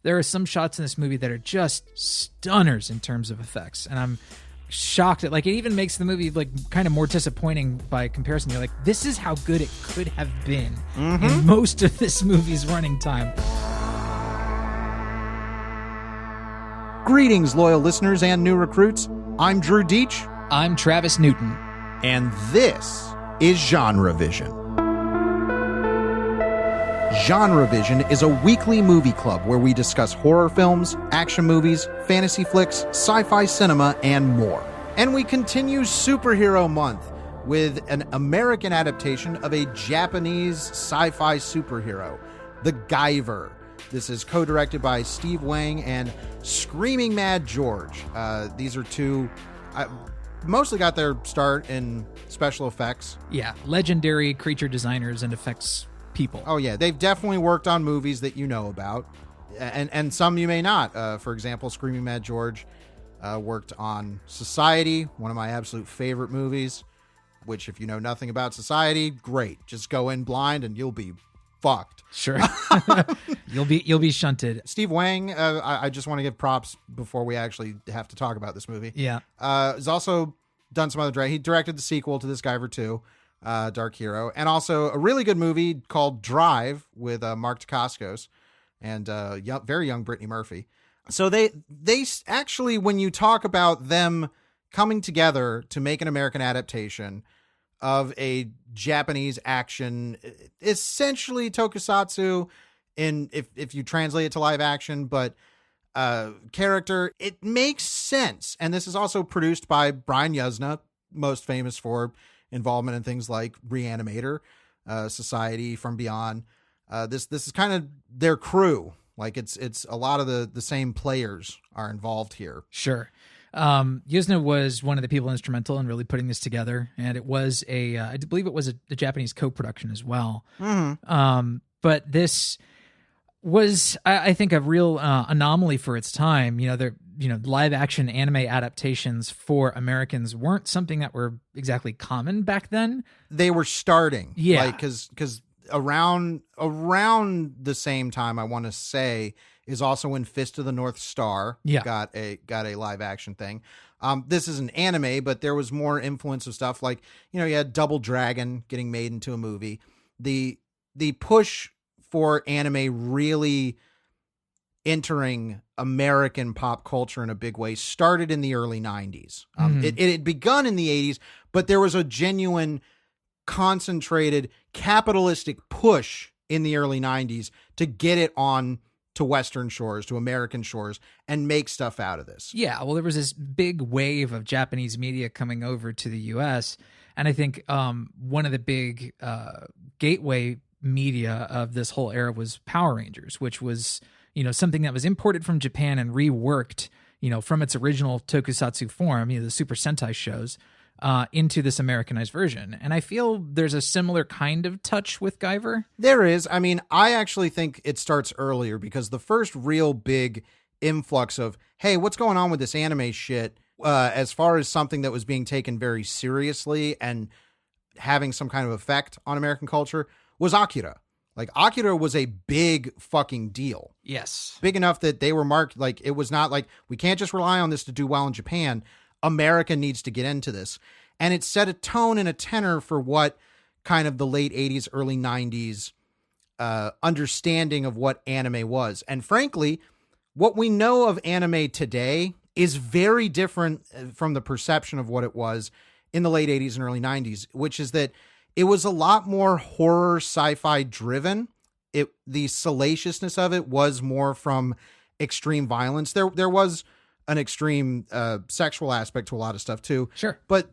there are some shots in this movie that are just stunners in terms of effects. And I'm shocked at, like, it even makes the movie like kind of more disappointing by comparison. You're like, this is how good it could have been in most of this movie's running time. Greetings, loyal listeners and new recruits. I'm Drew Deach. I'm Travis Newton. And this is GenreVision. GenreVision is a weekly movie club where we discuss horror films, action movies, fantasy flicks, sci-fi cinema, and more. And we continue Superhero Month with an American adaptation of a Japanese sci-fi superhero, the Guyver. This is co-directed by Steve Wang and Screaming Mad George. These are two... mostly got their start in special effects. Yeah, legendary creature designers and effects people. Oh, yeah. They've definitely worked on movies that you know about, and some you may not. For example, Screaming Mad George worked on Society, one of my absolute favorite movies, which if you know nothing about Society, great. Just go in blind and you'll be fucked. Sure. You'll be shunted. Steve Wang, I just want to give props before we actually have to talk about this movie. Yeah. He's also done some other he directed the sequel to this Guyver 2, Dark Hero, and also a really good movie called Drive with Mark Dacascos and very young Brittany Murphy. So they actually, when you talk about them coming together to make an American adaptation of a Japanese action, essentially tokusatsu, if you translate it to live action, but character, it makes sense. And this is also produced by Brian Yuzna, most famous for involvement in things like Reanimator, Society, From Beyond. This is kind of their crew. Like it's a lot of the same players are involved here. Sure. Yuzna was one of the people instrumental in really putting this together, and it was I believe it was a Japanese co-production as well. Mm-hmm. But this was, I think, a real anomaly for its time. Live action anime adaptations for Americans weren't something that were exactly common back then. They were starting, yeah, because around the same time, I want to say, is also when Fist of the North Star got a live action thing. This is an anime, but there was more influence of stuff like, you had Double Dragon getting made into a movie. The push for anime really entering American pop culture in a big way started in the early 90s. It had begun in the 80s, but there was a genuine concentrated capitalistic push in the early 90s to get it on to Western shores, to American shores, and make stuff out of this. Yeah, well, there was this big wave of Japanese media coming over to the U.S., and I think one of the big gateway media of this whole era was Power Rangers, which was, something that was imported from Japan and reworked, from its original tokusatsu form, the Super Sentai shows, into this Americanized version. And I feel there's a similar kind of touch with Guyver. There is. I mean, I actually think it starts earlier because the first real big influx of, hey, what's going on with this anime shit, as far as something that was being taken very seriously and having some kind of effect on American culture, was Akira. Like, Akira was a big fucking deal. Yes. Big enough that they were marked, like, it was not like, we can't just rely on this to do well in Japan. America needs to get into this. And it set a tone and a tenor for what kind of the late 80s, early 90s understanding of what anime was. And frankly, what we know of anime today is very different from the perception of what it was in the late 80s and early 90s, which is that it was a lot more horror sci-fi driven. The salaciousness of it was more from extreme violence. There was an extreme sexual aspect to a lot of stuff too. Sure. But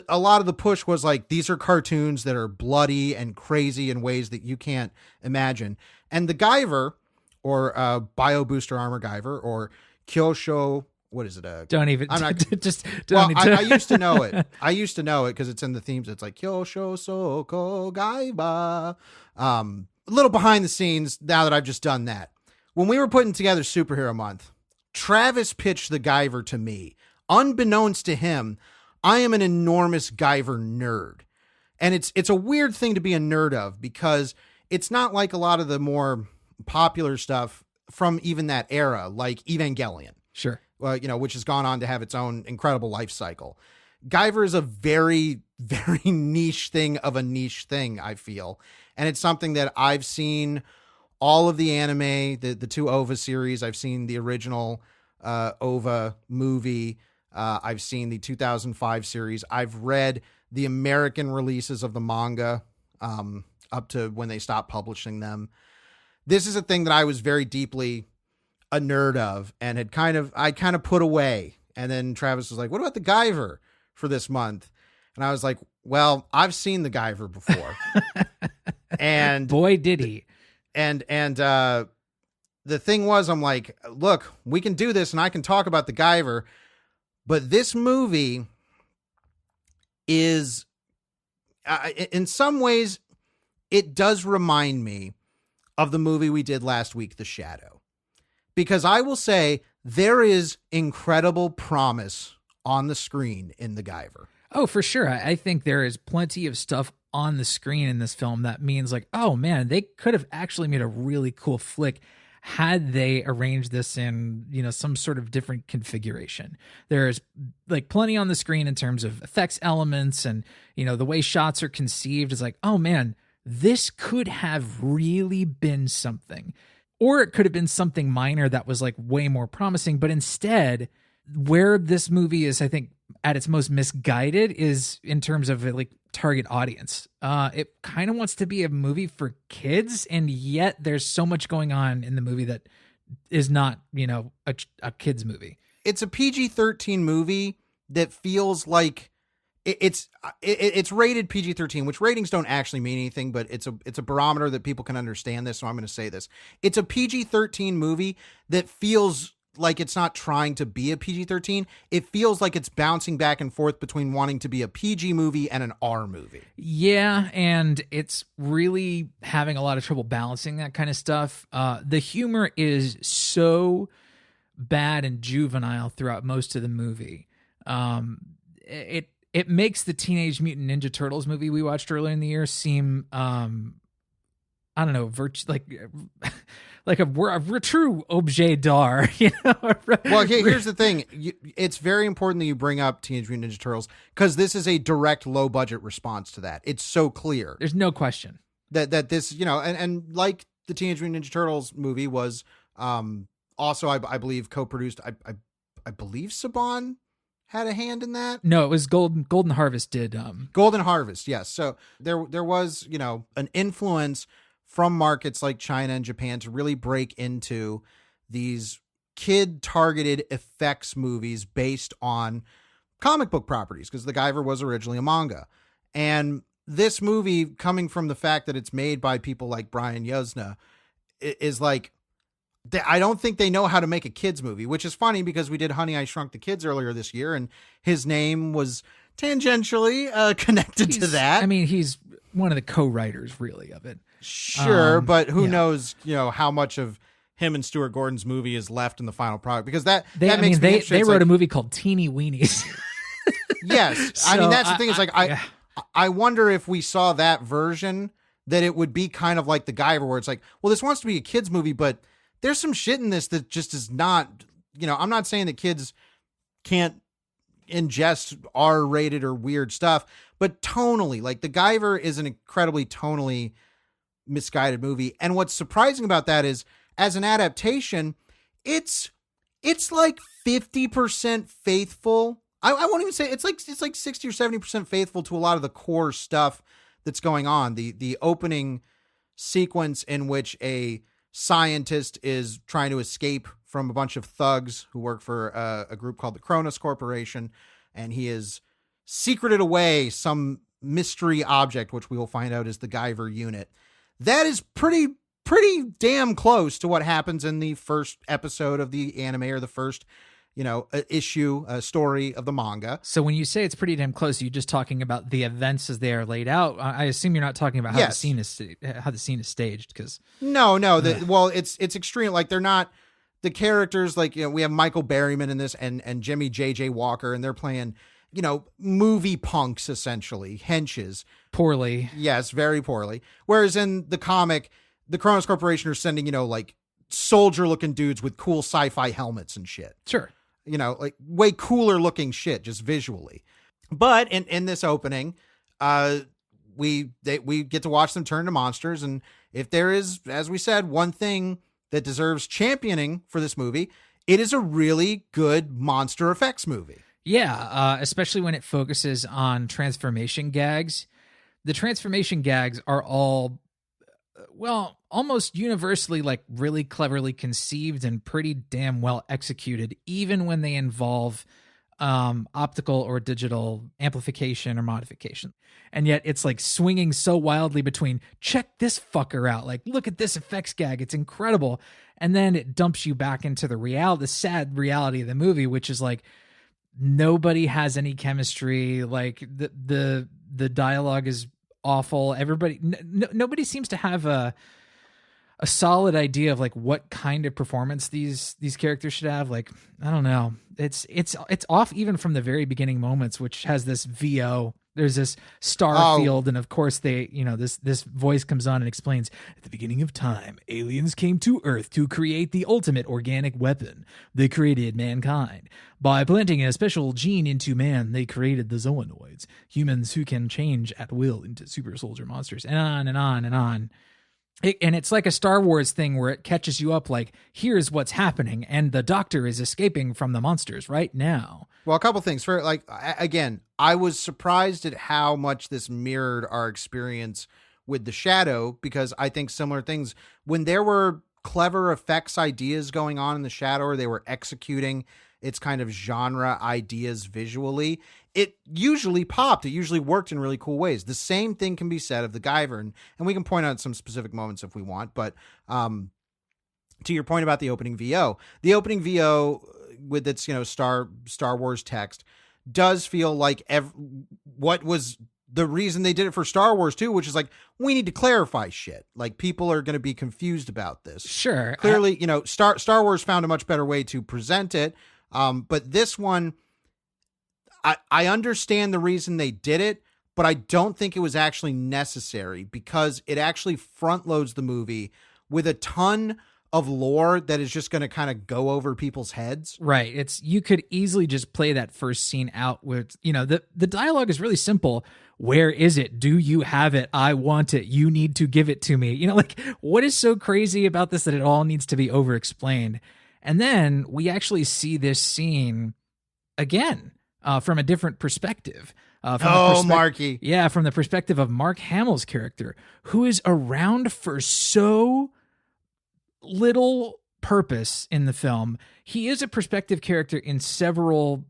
a lot of the push was like, these are cartoons that are bloody and crazy in ways that you can't imagine. And the Guyver, or Bio Booster Armor Guyver, or Kyosho, what is it? Don't even. I'm not, just don't. Well, I used to know it. I used to know it because it's in the themes. It's like Kyosho Soko Gaiba. A little behind the scenes now that I've just done that. When we were putting together Superhero Month, Travis pitched the Guyver to me. Unbeknownst to him, I am an enormous Guyver nerd. And it's a weird thing to be a nerd of, because it's not like a lot of the more popular stuff from even that era, like Evangelion. Sure. Which has gone on to have its own incredible life cycle. Guyver is a very, very niche thing of a niche thing, I feel. And it's something that I've seen all of the anime, the two OVA series. I've seen the original OVA movie. I've seen the 2005 series. I've read the American releases of the manga up to when they stopped publishing them. This is a thing that I was very deeply a nerd of and I kind of put away. And then Travis was like, what about the Guyver for this month? And I was like, well, I've seen the Guyver before. And boy, did he. And the thing was, I'm like, look, we can do this and I can talk about the Guyver, but this movie is, in some ways, it does remind me of the movie we did last week, The Shadow. Because I will say there is incredible promise on the screen in the Guyver. Oh, for sure. I think there is plenty of stuff on the screen in this film that means like, oh man, they could have actually made a really cool flick had they arranged this in, some sort of different configuration. There's like plenty on the screen in terms of effects elements and, the way shots are conceived is like, oh man, this could have really been something. Or it could have been something minor that was like way more promising. But instead, where this movie is, I think, at its most misguided is in terms of like target audience. It kind of wants to be a movie for kids, and yet there's so much going on in the movie that is not, a kid's movie. It's a PG-13 movie that feels like it's rated PG-13, which ratings don't actually mean anything, but it's a barometer that people can understand this. So I'm going to say this. It's a PG-13 movie that feels like it's not trying to be a PG-13. It feels like it's bouncing back and forth between wanting to be a PG movie and an R movie. Yeah, and it's really having a lot of trouble balancing that kind of stuff. The humor is so bad and juvenile throughout most of the movie. It makes the Teenage Mutant Ninja Turtles movie we watched earlier in the year seem, I don't know, like a true objet d'art, Well, here's the thing. It's very important that you bring up Teenage Mutant Ninja Turtles because this is a direct low-budget response to that. It's so clear. There's no question. That this, and like the Teenage Mutant Ninja Turtles movie was also, I believe, co-produced, I believe Saban had a hand in that. No, it was Golden Harvest did. Golden Harvest, yes. So there was, an influence from markets like China and Japan to really break into these kid-targeted effects movies based on comic book properties, because the Guyver was originally a manga. And this movie, coming from the fact that it's made by people like Brian Yuzna, is like, I don't think they know how to make a kids movie, which is funny because we did Honey, I Shrunk the Kids earlier this year, and his name was tangentially connected to that. I mean, he's one of the co-writers, really, of it. Sure, but who knows, how much of him and Stuart Gordon's movie is left in the final product, because that makes me interested. They wrote a movie called Teeny Weenies. Yes. So, I mean, that's the thing. It's like, I wonder if we saw that version, that it would be kind of like the Guyver, where it's like, well, this wants to be a kid's movie, but there's some shit in this that just is not, I'm not saying that kids can't ingest R-rated or weird stuff, but tonally, like the Guyver is an incredibly tonally misguided movie. And what's surprising about that is, as an adaptation, it's like 50% faithful. I won't even say it's like 60 or 70% faithful to a lot of the core stuff that's going on. The opening sequence in which a scientist is trying to escape from a bunch of thugs who work for a group called the Cronus Corporation, and he is secreted away some mystery object, which we will find out is the Guyver unit. That is pretty damn close to what happens in the first episode of the anime, or the first, issue, story of the manga. So when you say it's pretty damn close, are you just talking about the events as they are laid out? I assume you're not talking about how the scene is staged, because no. Well, it's extreme. Like, they're not the characters. Like, we have Michael Berryman in this, and Jimmy J.J. Walker, and they're playing, movie punks, essentially, henches. Poorly. Yes, very poorly. Whereas in the comic, the Cronus Corporation are sending, like soldier looking dudes with cool sci-fi helmets and shit. Sure. You know, like way cooler looking shit just visually. But in this opening, we get to watch them turn to monsters. And if there is, as we said, one thing that deserves championing for this movie, it is a really good monster effects movie. Yeah, especially when it focuses on transformation gags. The transformation gags are all, well, almost universally like really cleverly conceived and pretty damn well executed, even when they involve optical or digital amplification or modification. And yet it's like swinging so wildly between, check this fucker out, like look at this effects gag, it's incredible. And then it dumps you back into the sad reality of the movie, which is like nobody has any chemistry. Like the dialogue is awful. Everybody, nobody seems to have a solid idea of like what kind of performance these characters should have. Like, I don't know. It's off even from the very beginning moments, which has this VO. There's this star field, and of course they, this voice comes on and explains, at the beginning of time, aliens came to Earth to create the ultimate organic weapon. They created mankind. By planting a special gene into man, they created the zoonoids, humans who can change at will into super soldier monsters, and on and on and on. And it's like a Star Wars thing where it catches you up like, here's what's happening, and the Doctor is escaping from the monsters right now. Well, a couple things. For like, again, I was surprised at how much this mirrored our experience with The Shadow, because I think similar things, when there were clever effects ideas going on in The Shadow, or they were executing its kind of genre ideas visually, it usually popped. It usually worked in really cool ways. The same thing can be said of the Guyver, and we can point out some specific moments if we want. But to your point about the opening VO with its Star Wars text does feel like what was the reason they did it for Star Wars too, which is like, we need to clarify shit. Like, people are going to be confused about this. Sure. Clearly, Star Wars found a much better way to present it. But this one, I understand the reason they did it, but I don't think it was actually necessary, because it actually front loads the movie with a ton of lore that is just going to kind of go over people's heads. Right. You could easily just play that first scene out with, the dialogue is really simple. Where is it? Do you have it? I want it. You need to give it to me. Like, what is so crazy about this that it all needs to be over explained? And then we actually see this scene again from a different perspective. Marky. Yeah, from the perspective of Mark Hamill's character, who is around for so little purpose in the film. He is a perspective character in several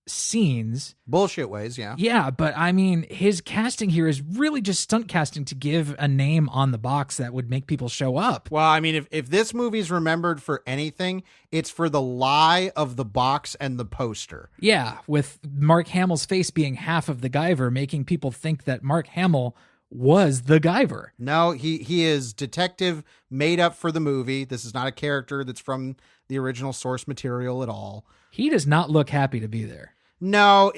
scenes. Bullshit ways, yeah. Yeah, but I mean, his casting here is really just stunt casting to give a name on the box that would make people show up. Well, I mean, if this movie's remembered for anything, it's for the lie of the box and the poster. Yeah, with Mark Hamill's face being half of the Guyver, making people think that Mark Hamill was the Guyver. No, he is detective made up for the movie. This is not a character that's from the original source material at all. He does not look happy to be there. No,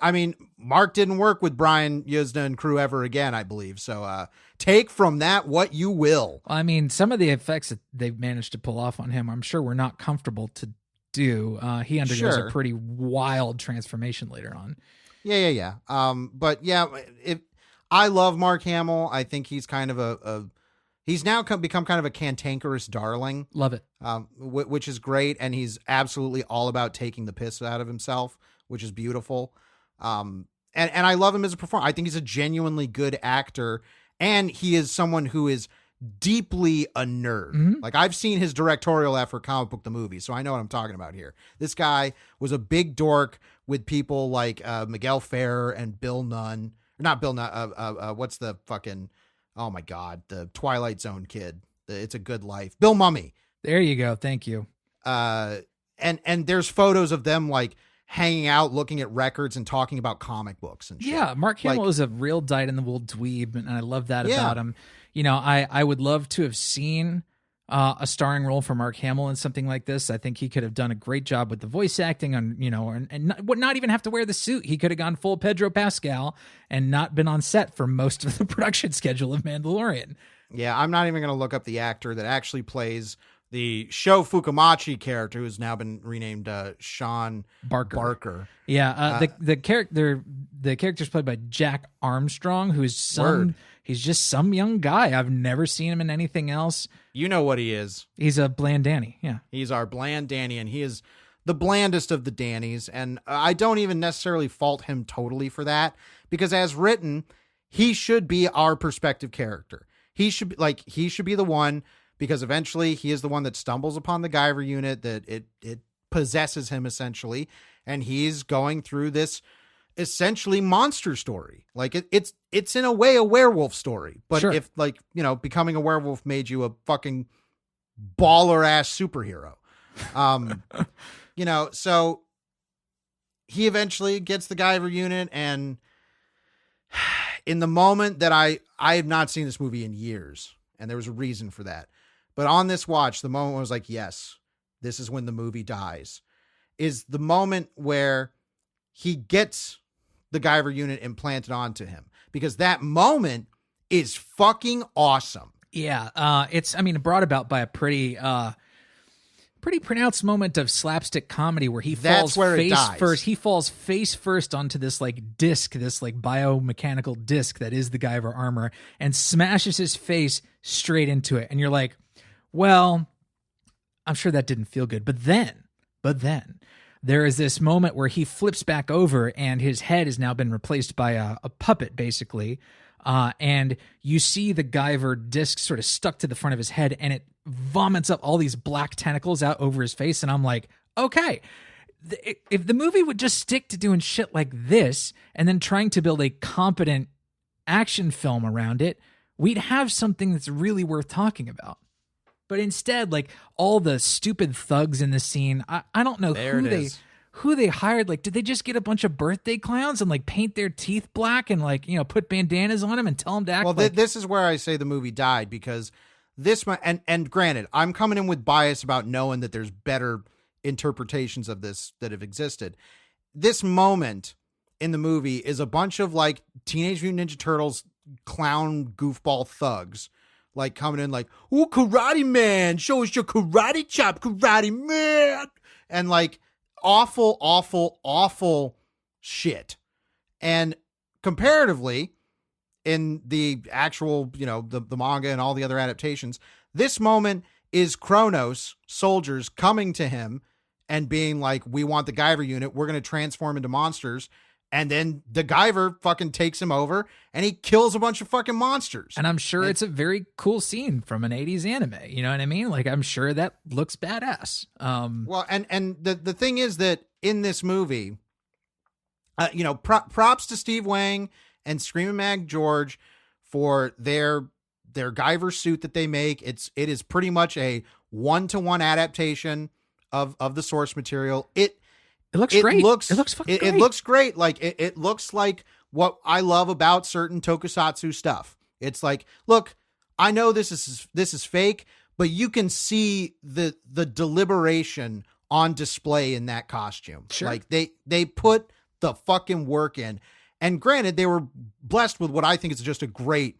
I mean, Mark didn't work with Brian Yuzna and crew ever again, I believe. So take from that what you will. I mean, some of the effects that they've managed to pull off on him, I'm sure were not comfortable to do. He undergoes a pretty wild transformation later on. Yeah. But yeah, I love Mark Hamill. I think he's kind of he's now become kind of a cantankerous darling. Love it. Which is great. And he's absolutely all about taking the piss out of himself, which is beautiful. And I love him as a performer. I think he's a genuinely good actor. And he is someone who is deeply a nerd. Mm-hmm. Like, I've seen his directorial effort, Comic Book the Movie, so I know what I'm talking about here. This guy was a big dork with people like Miguel Ferrer and Bill Nunn. Not Bill Nunn. What's the fucking... Oh my God, the Twilight Zone kid. It's a Good Life. Bill Mummy. There you go. Thank you. And there's photos of them like hanging out, looking at records and talking about comic books and shit. Yeah, Mark Hamill is a real dyed-in-the-wool dweeb, and I love that about him. I would love to have seen a starring role for Mark Hamill in something like this. I think he could have done a great job with the voice acting and not even have to wear the suit. He could have gone full Pedro Pascal and not been on set for most of the production schedule of Mandalorian. Yeah, I'm not even going to look up the actor that actually plays the Sho Fukumachi character, who's now been renamed Sean Barker. Yeah, the character's played by Jack Armstrong, he's just some young guy. I've never seen him in anything else. You know what he is. He's a bland Danny. Yeah, he's our bland Danny, and he is the blandest of the Dannies. And I don't even necessarily fault him totally for that, because as written, he should be our perspective character. He should be the one, because eventually he is the one that stumbles upon the Guyver unit, that it possesses him essentially, and he's going through this essentially monster story. Like it's in a way a werewolf story, but sure. If becoming a werewolf made you a fucking baller ass superhero, so he eventually gets the Guyver unit, and in the moment that I have not seen this movie in years, and there was a reason for that. But on this watch, the moment I was like, yes, this is when the movie dies, is the moment where he gets the Guyver unit implanted onto him, because that moment is fucking awesome. Yeah. It's brought about by a pretty pronounced moment of slapstick comedy where he falls face first. He falls face first onto this disc, this biomechanical disc that is the Guyver armor, and smashes his face straight into it. And you're like, well, I'm sure that didn't feel good. But then there is this moment where he flips back over and his head has now been replaced by a puppet, basically. And you see the Guyver disc sort of stuck to the front of his head, and it vomits up all these black tentacles out over his face. And I'm like, okay, if the movie would just stick to doing shit like this and then trying to build a competent action film around it, we'd have something that's really worth talking about. But instead, all the stupid thugs in the scene, I don't know who they hired. Did they just get a bunch of birthday clowns and paint their teeth black and put bandanas on them and tell them to act? Well, this is where I say the movie died, because this and granted, I'm coming in with bias about knowing that there's better interpretations of this that have existed. This moment in the movie is a bunch of Teenage Mutant Ninja Turtles clown goofball thugs. Coming in ooh, karate man, show us your karate chop, karate man. And awful shit. And comparatively, in the actual, the manga and all the other adaptations, this moment is Kronos soldiers coming to him and being like, we want the Guyver unit. We're going to transform into monsters. And then the Guyver fucking takes him over and he kills a bunch of fucking monsters. And I'm sure it's a very cool scene from an 80s anime. You know what I mean? I'm sure that looks badass. Well, and the thing is that in this movie, props to Steve Wang and Screaming Mag George for their Guyver suit that they make. It is pretty much a 1-to-1 adaptation of the source material. It looks great. It looks fucking great. It looks great. It looks like what I love about certain tokusatsu stuff. It's look, I know this is fake, but you can see the deliberation on display in that costume. Sure. They put the fucking work in. And granted, they were blessed with what I think is just a great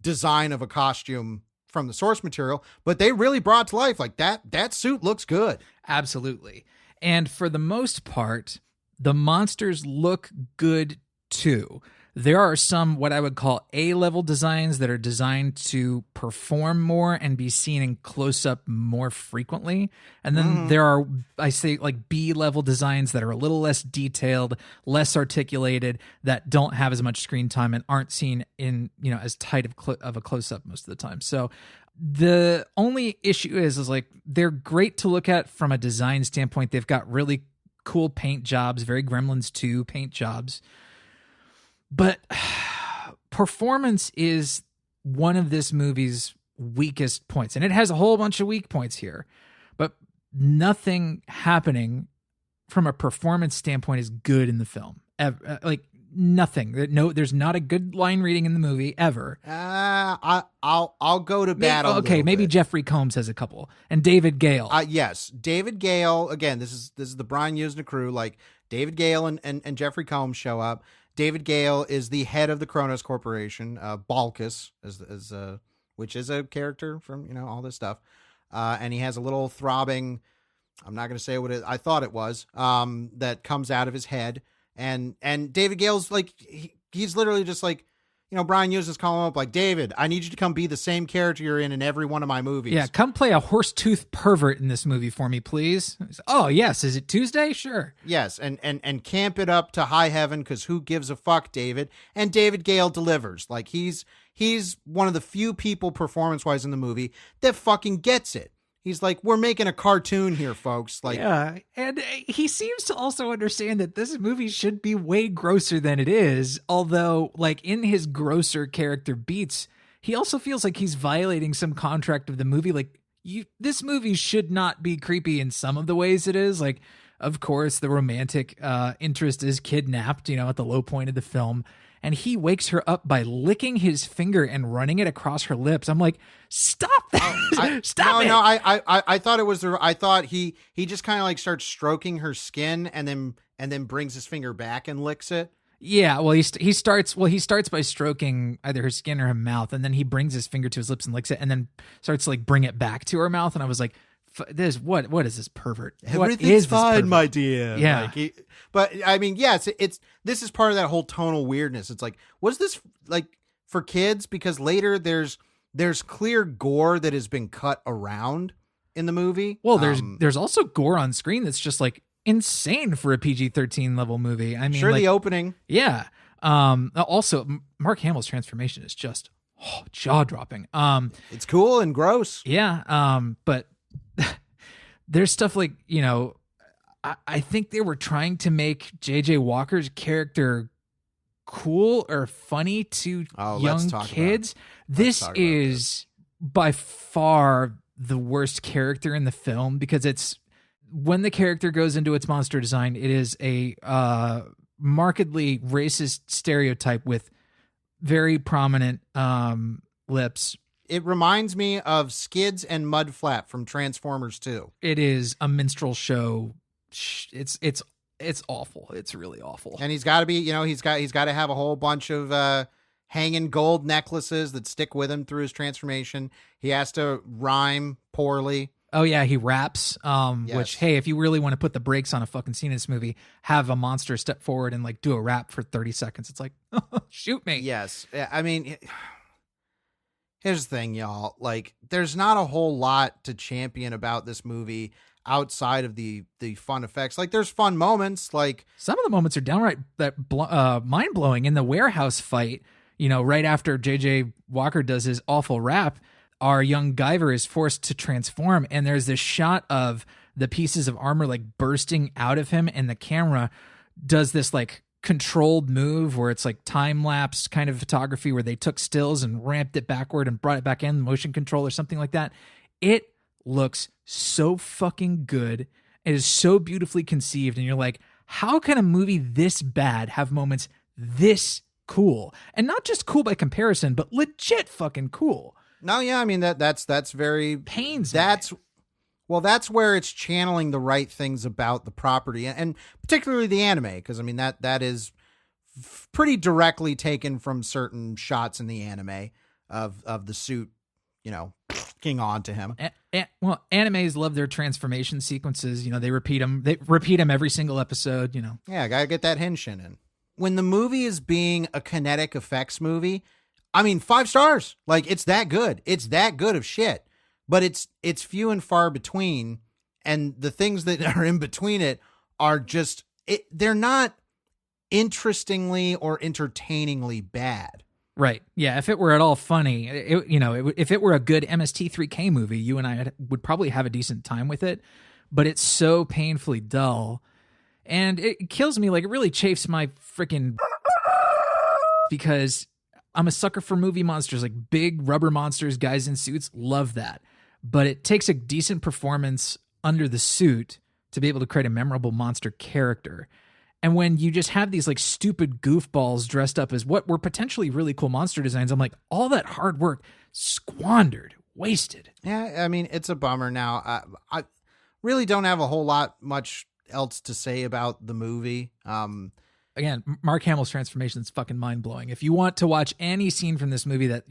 design of a costume from the source material, but they really brought to life that suit looks good. Absolutely. And for the most part, the monsters look good too. There are some what I would call A-level designs that are designed to perform more and be seen in close-up more frequently. And then there are, I say, B-level designs that are a little less detailed, less articulated, that don't have as much screen time and aren't seen in, as tight of a close-up most of the time. So the only issue is they're great to look at from a design standpoint. They've got really cool paint jobs, very Gremlins 2 paint jobs. But performance is one of this movie's weakest points. And it has a whole bunch of weak points here. But nothing happening from a performance standpoint is good in the film. Nothing. There's not a good line reading in the movie ever. I'll go to bat. Maybe Jeffrey Combs has a couple, and David Gale. Yes, David Gale. Again, this is the Brian Usna crew. David Gale and Jeffrey Combs show up. David Gale is the head of the Kronos Corporation. Balkus which is a character from all this stuff. and he has a little throbbing, I'm not going to say what I thought it was, that comes out of his head. And David Gale's like, he's literally just like, Brian Usna's calling him up like, David, I need you to come be the same character you're in every one of my movies. Yeah, come play a horse-tooth pervert in this movie for me, please. Oh, yes. Is it Tuesday? Sure. Yes, and camp it up to high heaven, because who gives a fuck, David? And David Gale delivers. Like, he's one of the few people performance-wise in the movie that fucking gets it. He's like, we're making a cartoon here, folks. Like, yeah, and he seems to also understand that this movie should be way grosser than it is. Although, like, in his grosser character beats, he also feels like he's violating some contract of the movie. Like, this movie should not be creepy in some of the ways it is. Like, of course, the romantic interest is kidnapped, at the low point of the film. And he wakes her up by licking his finger and running it across her lips. I'm like, stop that! Stop it! No, I thought it was I thought he just kind of like starts stroking her skin and then brings his finger back and licks it. Yeah, well, he starts by stroking either her skin or her mouth, and then he brings his finger to his lips and licks it, and then starts to like bring it back to her mouth. And I was like, this what is this pervert? Everything's fine, my dear. Yeah. But I mean, yes, this is part of that whole tonal weirdness. It's like, was this like for kids? Because later there's clear gore that has been cut around in the movie. Well, there's also gore on screen that's just like insane for a PG-13 level movie. I mean, sure, like, the opening. Yeah. Also, Mark Hamill's transformation is just jaw-dropping. It's cool and gross. Yeah. But there's stuff like, I think they were trying to make J.J. Walker's character cool or funny to young kids. This is by far the worst character in the film, because it's when the character goes into its monster design, it is a markedly racist stereotype with very prominent lips. It reminds me of Skids and Mudflap from Transformers 2. It is a minstrel show. It's awful. It's really awful. And he's got to be, he's got to have a whole bunch of hanging gold necklaces that stick with him through his transformation. He has to rhyme poorly. Oh yeah, he raps. Yes. Which, hey, if you really want to put the brakes on a fucking scene in this movie, have a monster step forward and like do a rap for 30 seconds. It's like, shoot me. Yes. I mean, here's the thing, y'all. Like, there's not a whole lot to champion about this movie outside of the fun effects. Like, there's fun moments. Like, some of the moments are downright mind blowing. In the warehouse fight, right after J.J. Walker does his awful rap, our young Guyver is forced to transform, and there's this shot of the pieces of armor like bursting out of him, and the camera does this like controlled move where it's like time lapse kind of photography where they took stills and ramped it backward and brought it back in, motion control or something like that. It looks so fucking good. It is so beautifully conceived, and you're like, how can a movie this bad have moments this cool? And not just cool by comparison, but legit fucking cool. No, yeah, I mean that's very pains. That's where it's channeling the right things about the property, and particularly the anime, because I mean that is pretty directly taken from certain shots in the anime of the suit, king on to him. Well, animes love their transformation sequences. They repeat them. They repeat them every single episode. Yeah, gotta get that henshin in. When the movie is being a kinetic effects movie, I mean, 5 stars. Like, it's that good. It's that good of shit. But it's few and far between, and the things that are in between it are just they're not interestingly or entertainingly bad. Right. Yeah. If it were at all funny, if it were a good MST3K movie, you and I would probably have a decent time with it. But it's so painfully dull, and it kills me. Like, it really chafes my freaking because I'm a sucker for movie monsters, like big rubber monsters, guys in suits. Love that. But it takes a decent performance under the suit to be able to create a memorable monster character. And when you just have these like stupid goofballs dressed up as what were potentially really cool monster designs, I'm like, all that hard work squandered, wasted. Yeah, I mean, it's a bummer. Now, I really don't have a whole lot much else to say about the movie. Again, Mark Hamill's transformation is fucking mind blowing. If you want to watch any scene from this movie that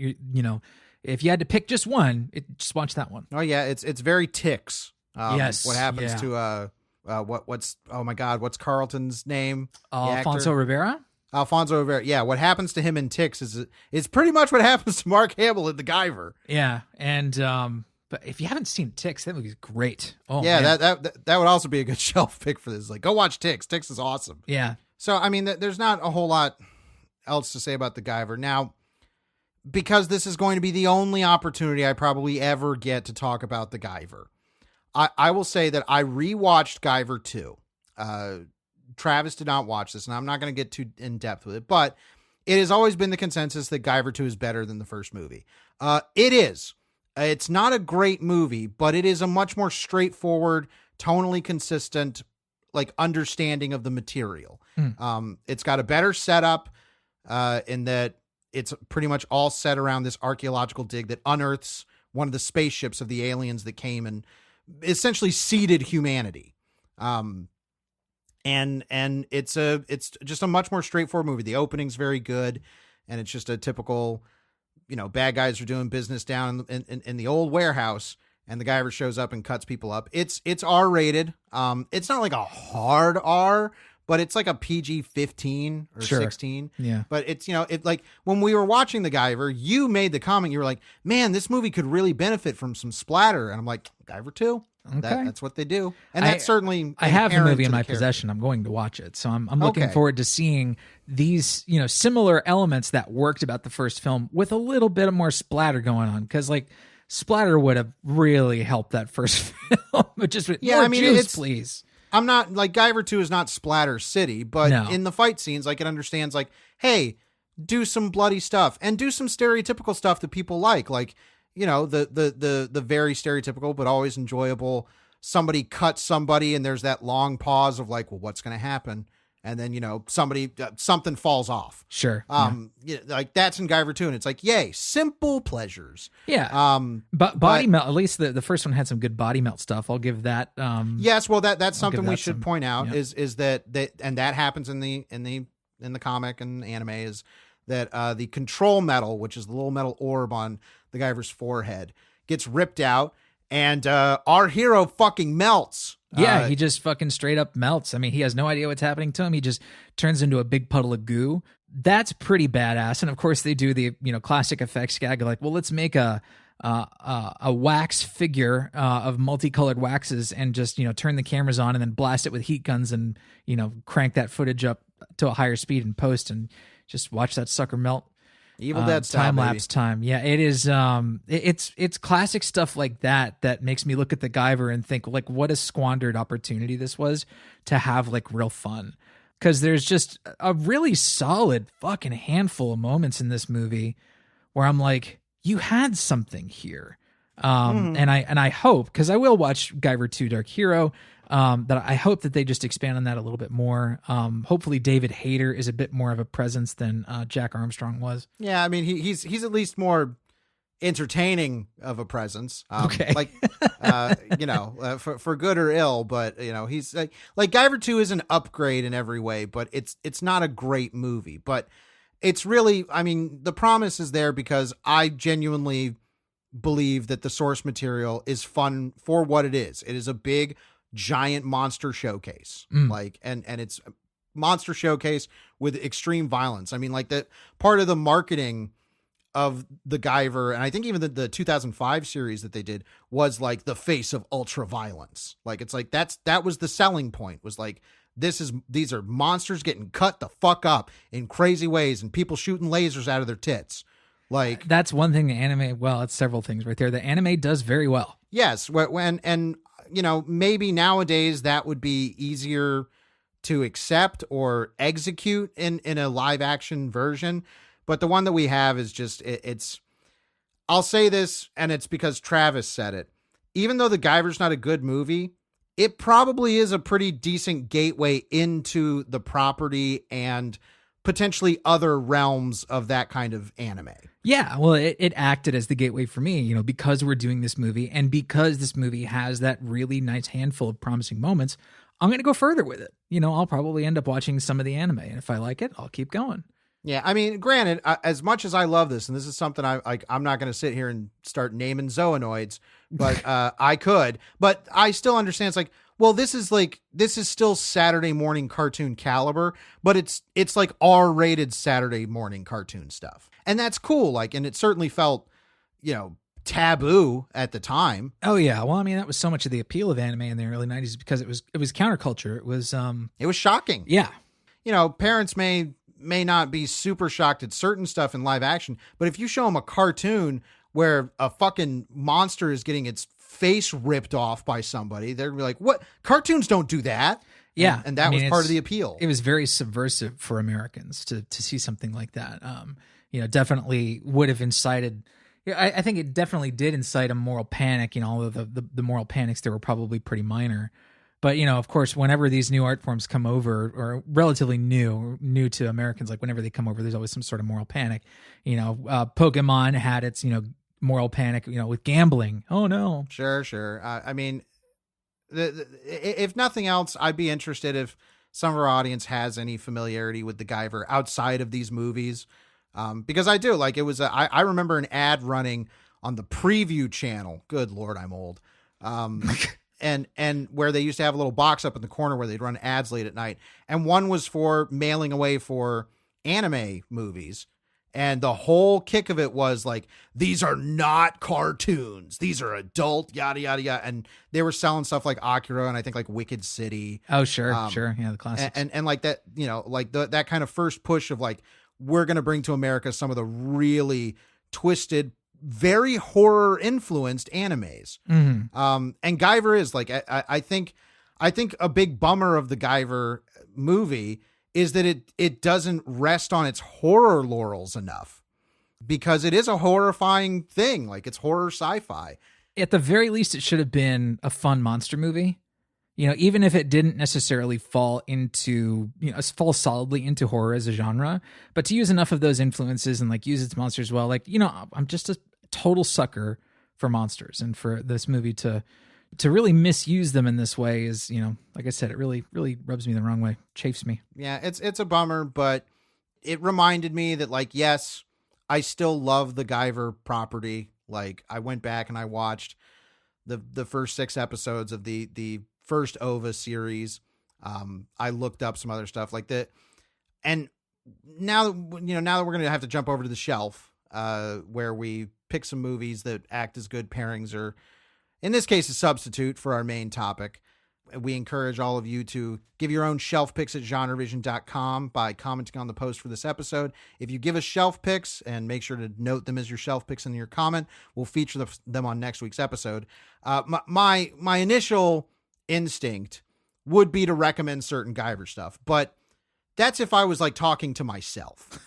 if you had to pick just one, just watch that one. Oh yeah, it's very Ticks. Yes. What happens yeah. to what's oh my God, what's Carlton's name? Alfonso Rivera. Alfonso Rivera. Yeah, what happens to him in Ticks is pretty much what happens to Mark Hamill in The Guyver. Yeah, and but if you haven't seen Ticks, that movie's great. Oh yeah, man. that would also be a good shelf pick for this. Like, go watch Ticks. Ticks is awesome. Yeah. So I mean, there's not a whole lot else to say about The Guyver now, because this is going to be the only opportunity I probably ever get to talk about The Guyver. I will say that I rewatched Guyver 2. Travis did not watch this, and I'm not going to get too in depth with it, but it has always been the consensus that Guyver 2 is better than the first movie. It is. It's not a great movie, but it is a much more straightforward, tonally consistent, like, understanding of the material. It's got a better setup in that it's pretty much all set around this archaeological dig that unearths one of the spaceships of the aliens that came and essentially seeded humanity. And it's just a much more straightforward movie. The opening's very good, and it's just a typical, bad guys are doing business down in the old warehouse, and the Guyver shows up and cuts people up. It's R-rated. It's not like a hard R, but it's like a PG-15 or 16. Yeah. But it's, it like when we were watching The Guyver, you made the comment, you were like, man, this movie could really benefit from some splatter. And I'm like, Guyver 2? Okay. That's what they do. And that's certainly, I have the movie in my possession. I'm going to watch it. So I'm looking forward to seeing these, similar elements that worked about the first film with a little bit of more splatter going on. Cause like splatter would have really helped that first film. But just with more juice, please. I'm not like Guyver 2 is not splatter city, but in the fight scenes, like, it understands like, hey, do some bloody stuff and do some stereotypical stuff that people like the very stereotypical but always enjoyable. Somebody cuts somebody and there's that long pause of like, well, what's going to happen? And then, something falls off. Sure. Like that's in Guyver 2. And it's like, yay, simple pleasures. Yeah. But body melt, at least the first one had some good body melt stuff. I'll give that. Yes. Well, that's something we should point out is that and that happens in the comic and anime is that the control metal, which is the little metal orb on the Guyver's forehead, gets ripped out, and our hero fucking melts. Yeah, he just fucking straight up melts. I mean, he has no idea what's happening to him. He just turns into a big puddle of goo. That's pretty badass. And of course, they do the classic effects gag, like, well, let's make a wax figure of multicolored waxes and just turn the cameras on and then blast it with heat guns and crank that footage up to a higher speed in post and just watch that sucker melt. Evil Dead style, time lapse time. Yeah, it is. It's classic stuff like that makes me look at the Guyver and think like, what a squandered opportunity this was to have like real fun. Because there's just a really solid fucking handful of moments in this movie where I'm like, you had something here. And I hope, because I will watch Guyver 2 Dark Hero, that I hope that they just expand on that a little bit more. Hopefully David Hayter is a bit more of a presence than Jack Armstrong was. Yeah, I mean he's at least more entertaining of a presence. Okay. Like for good or ill, but he's like Guyver 2 is an upgrade in every way, but it's not a great movie, but it's really, I mean, the promise is there because I genuinely believe that the source material is fun for what it is. It is a big giant monster showcase, like, and it's a monster showcase with extreme violence. I mean, like, that part of the marketing of the Guyver, and I think even the 2005 series that they did was like the face of ultra violence. Like, it's like, that was the selling point, was like, these are monsters getting cut the fuck up in crazy ways and people shooting lasers out of their tits. Like, that's one thing the anime, well, it's several things right there. The anime does very well. Yes. And maybe nowadays that would be easier to accept or execute in a live action version. But the one that we have is just, it's, I'll say this, and it's because Travis said it. Even though The Guyver's not a good movie, it probably is a pretty decent gateway into the property and potentially other realms of that kind of anime. Yeah, well, it acted as the gateway for me, because we're doing this movie and because this movie has that really nice handful of promising moments. I'm going to go further with it. I'll probably end up watching some of the anime, and if I like it, I'll keep going. Yeah, I mean, granted, as much as I love this, and this is something I'm not going to sit here and start naming zoonoids, but I could, but I still understand. It's like, well, this is still Saturday morning cartoon caliber, but it's like R-rated Saturday morning cartoon stuff, and that's cool. Like, and it certainly felt, taboo at the time. Oh yeah, well, I mean, that was so much of the appeal of anime in the early '90s because it was counterculture. It was shocking. Yeah, Parents may not be super shocked at certain stuff in live action, but if you show them a cartoon where a fucking monster is getting its face ripped off by somebody, they're gonna be like, what? Cartoons don't do that. Yeah. And that was part of the appeal. It was very subversive for Americans to see something like that. Definitely would have incited, I think it definitely did incite a moral panic, although the moral panics there were probably pretty minor. But, of course, whenever these new art forms come over, or relatively new to Americans, like whenever they come over, there's always some sort of moral panic. Pokemon had its, moral panic, with gambling. Oh, no. Sure. I mean, if nothing else, I'd be interested if some of our audience has any familiarity with the Guyver outside of these movies. Because I do. Like, it was, I remember an ad running on the preview channel. Good Lord, I'm old. And where they used to have a little box up in the corner where they'd run ads late at night. And one was for mailing away for anime movies. And the whole kick of it was like, these are not cartoons. These are adult, yada, yada, yada. And they were selling stuff like Akira and I think like Wicked City. Oh, sure. Yeah, the classics. And like that, like that kind of first push of like, we're going to bring to America some of the really twisted, very horror influenced animes. Mm-hmm. And Guyver is like, I think a big bummer of the Guyver movie is that it doesn't rest on its horror laurels enough, because it is a horrifying thing. Like, it's horror sci-fi. At the very least, it should have been a fun monster movie. Even if it didn't necessarily fall solidly into horror as a genre, but to use enough of those influences and like use its monsters well. Like, I'm just a total sucker for monsters, and for this movie to really misuse them in this way is, like I said, it really, really rubs me the wrong way, chafes me. Yeah, it's a bummer, but it reminded me that, like, yes, I still love the Guyver property. Like, I went back and I watched the first 6 episodes of the first OVA series. I looked up some other stuff like that. And now that we're going to have to jump over to the shelf, where we pick some movies that act as good pairings, or in this case, a substitute for our main topic. We encourage all of you to give your own shelf picks at GenreVision.com by commenting on the post for this episode. If you give us shelf picks, and make sure to note them as your shelf picks in your comment, we'll feature them on next week's episode. My initial instinct would be to recommend certain Guyver stuff, but that's if I was like talking to myself,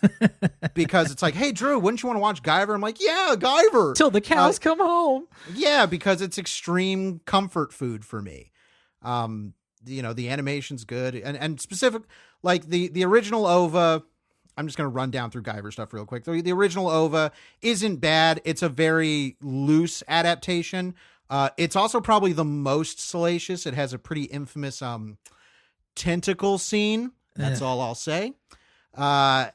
because it's like, hey, Drew, wouldn't you want to watch Guyver? I'm like, yeah, Guyver. Till the cows come home. Yeah, because it's extreme comfort food for me. The animation's good, and specific, like the original OVA. I'm just going to run down through Guyver stuff real quick. The original OVA isn't bad. It's a very loose adaptation. It's also probably the most salacious. It has a pretty infamous tentacle scene. That's all I'll say. And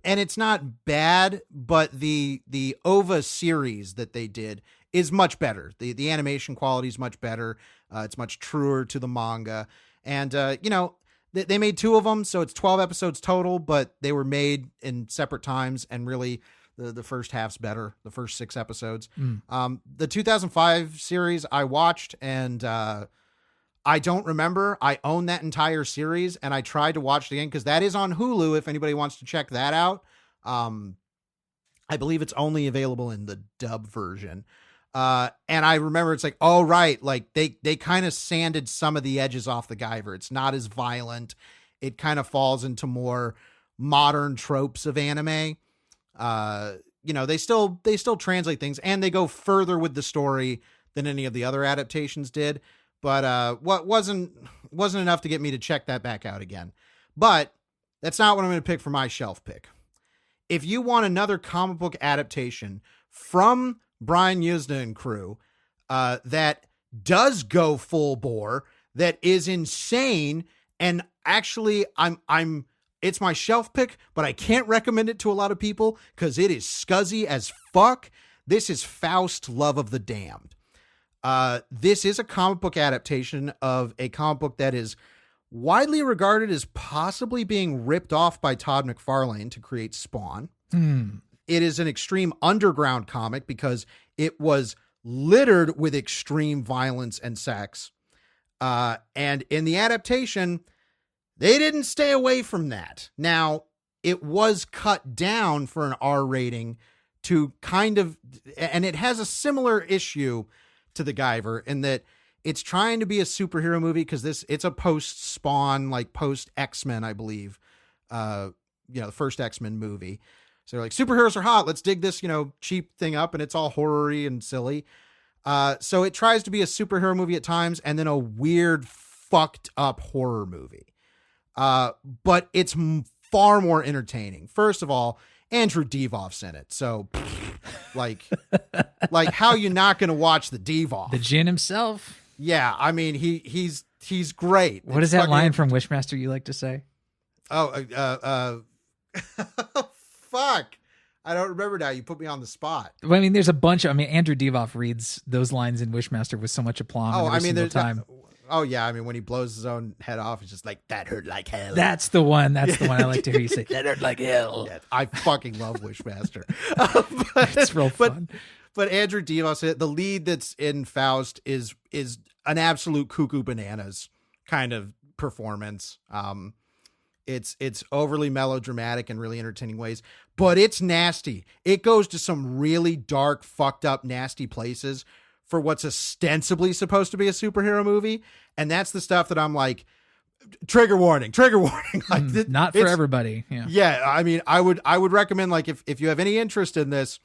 it's not bad, but the OVA series that they did is much better. The animation quality is much better. It's much truer to the manga. And, they made 2 of them, so it's 12 episodes total, but they were made in separate times, and really the first half's better, the first 6 episodes. The 2005 series I watched, and I don't remember. I own that entire series, and I tried to watch it again because that is on Hulu if anybody wants to check that out. I believe it's only available in the dub version. And I remember it's like, oh, right. Like they kind of sanded some of the edges off the Guyver. It's not as violent. It kind of falls into more modern tropes of anime. They still translate things, and they go further with the story than any of the other adaptations did. But what wasn't enough to get me to check that back out again. But that's not what I'm going to pick for my shelf pick. If you want another comic book adaptation from Brian Yuzna and crew that does go full bore, that is insane, and actually I'm It's my shelf pick, but I can't recommend it to a lot of people because it is scuzzy as fuck. This is Faust, Love of the Damned. This is a comic book adaptation of a comic book that is widely regarded as possibly being ripped off by Todd McFarlane to create Spawn. It is an extreme underground comic because it was littered with extreme violence and sex. And in the adaptation, they didn't stay away from that. Now, it was cut down for an R rating to kind of, and it has a similar issue to the Guyver in that it's trying to be a superhero movie because it's a post-Spawn, like post-X-Men, I believe, the first X-Men movie. So they're like, superheroes are hot. Let's dig this, cheap thing up. And it's all horror-y and silly. So it tries to be a superhero movie at times and then a weird, fucked up horror movie. But it's far more entertaining. First of all, Andrew Divoff's in it. So like how you not going to watch the Divoff? The Djinn himself. Yeah. I mean, he's great. What is that line from Wishmaster you like to say? Fuck. I don't remember now. You put me on the spot. Well, I mean, there's a bunch of, Andrew Divoff reads those lines in Wishmaster with so much aplomb every single time. When he blows his own head off, it's just like, that hurt like hell. That's the one I like to hear you say. That hurt like hell. Yeah, I fucking love Wishmaster. It's real fun. But Andrew Divoff, the lead that's in Faust is an absolute cuckoo bananas kind of performance. It's overly melodramatic in really entertaining ways, but it's nasty. It goes to some really dark, fucked up, nasty places for what's ostensibly supposed to be a superhero movie. And that's the stuff that I'm like, trigger warning. Like, not for everybody. Yeah. Yeah. I mean, I would recommend, like, if you have any interest in this,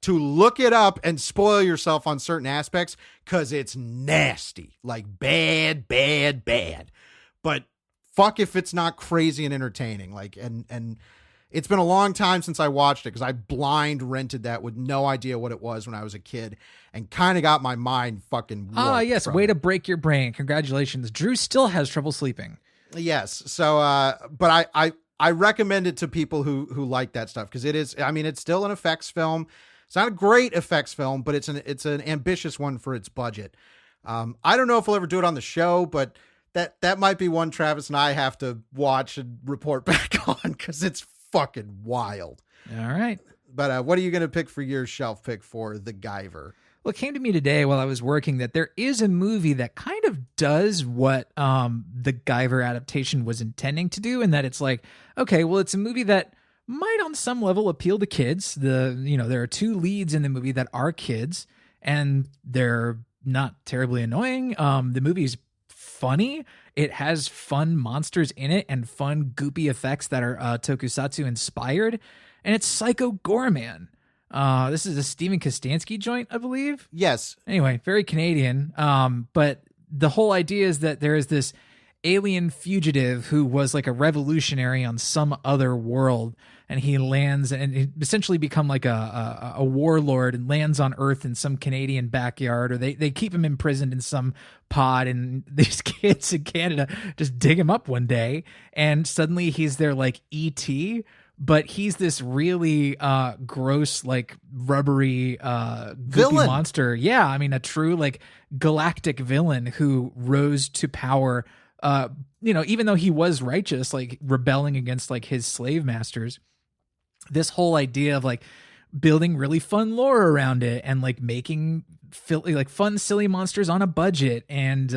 to look it up and spoil yourself on certain aspects, because it's nasty, like bad. But fuck if it's not crazy and entertaining. Like, and it's been a long time since I watched it because I blind rented that with no idea what it was when I was a kid and kind of got my mind fucking warped. Yes. Way to break your brain. Congratulations. Drew still has trouble sleeping. Yes. So, but I recommend it to people who like that stuff because it's still an effects film. It's not a great effects film, but it's an ambitious one for its budget. I don't know if we'll ever do it on the show, but that might be one Travis and I have to watch and report back on because it's fucking wild. All right. But what are you going to pick for your shelf pick for the Guyver? Well, it came to me today while I was working that there is a movie that kind of does what the Guyver adaptation was intending to do, and that it's like, okay, well, it's a movie that might on some level appeal to kids. There are two leads in the movie that are kids, and they're not terribly annoying. The movie's funny. It has fun monsters in it and fun goopy effects that are tokusatsu inspired, and it's Psycho Gorman. This is a Steven Kostanski joint, I believe. Yes. Anyway, very Canadian. But the whole idea is that there is this alien fugitive who was like a revolutionary on some other world, and he lands and he essentially become like a warlord and lands on Earth in some Canadian backyard, or they keep him imprisoned in some pod, and these kids in Canada just dig him up one day, and suddenly he's their like ET, but he's this really gross, like rubbery goopy villain monster. Yeah, I mean a true like galactic villain who rose to power. Even though he was righteous, like rebelling against like his slave masters, this whole idea of like building really fun lore around it and like making like fun, silly monsters on a budget and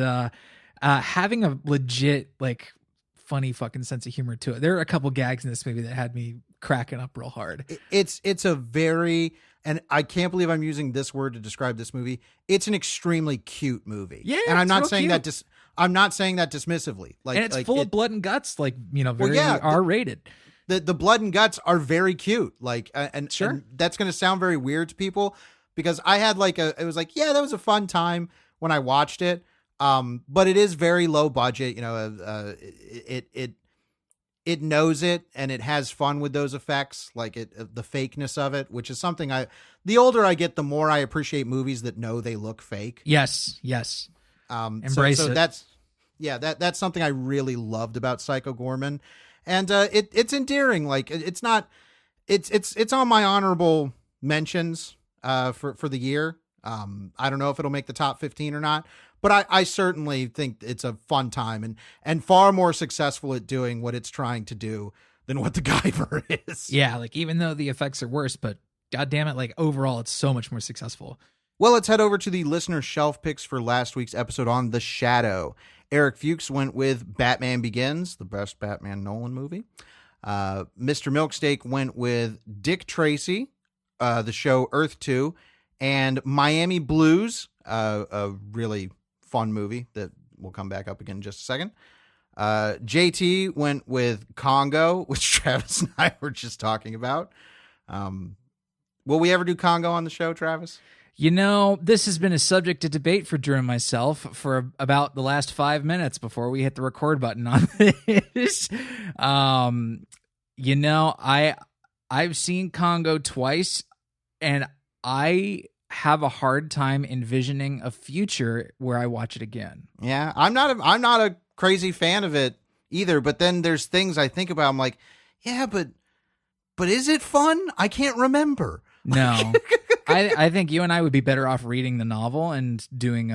having a legit like funny fucking sense of humor to it. There are a couple gags in this movie that had me cracking up real hard. It's a very, and I can't believe I'm using this word to describe this movie. It's an extremely cute movie. Yeah, and I'm not saying that I'm not saying that dismissively. Like, and it's full of blood and guts, like, very yeah, R-rated. The blood and guts are very cute. Like, and that's going to sound very weird to people because I had it was like, yeah, that was a fun time when I watched it. But it is very low budget. It knows it, and it has fun with those effects, like the fakeness of it, which is something the older I get, the more I appreciate movies that know they look fake. Yes. Embrace it. That's something I really loved about Psycho Gorman. and it's endearing. Like it's not, it's on my honorable mentions for the year. I don't know if it'll make the top 15 or not, but I certainly think it's a fun time and far more successful at doing what it's trying to do than what the Guyver is. Yeah, like even though the effects are worse, but God damn it, like overall, it's so much more successful. Well, let's head over to the listener shelf picks for last week's episode on The Shadow. Eric Fuchs went with Batman Begins, the best Batman Nolan movie. Mr. Milksteak went with Dick Tracy, the show Earth 2, and Miami Blues, a really fun movie that will come back up again in just a second. JT went with Congo, which Travis and I were just talking about. Will we ever do Congo on the show, Travis? You know, this has been a subject of debate for Drew and myself for about the last 5 minutes before we hit the record button on this. You know, I've seen Congo twice, and I have a hard time envisioning a future where I watch it again. Yeah, I'm not a crazy fan of it either, but then there's things I think about. I'm like, yeah, but is it fun? I can't remember. No. I think you and I would be better off reading the novel and doing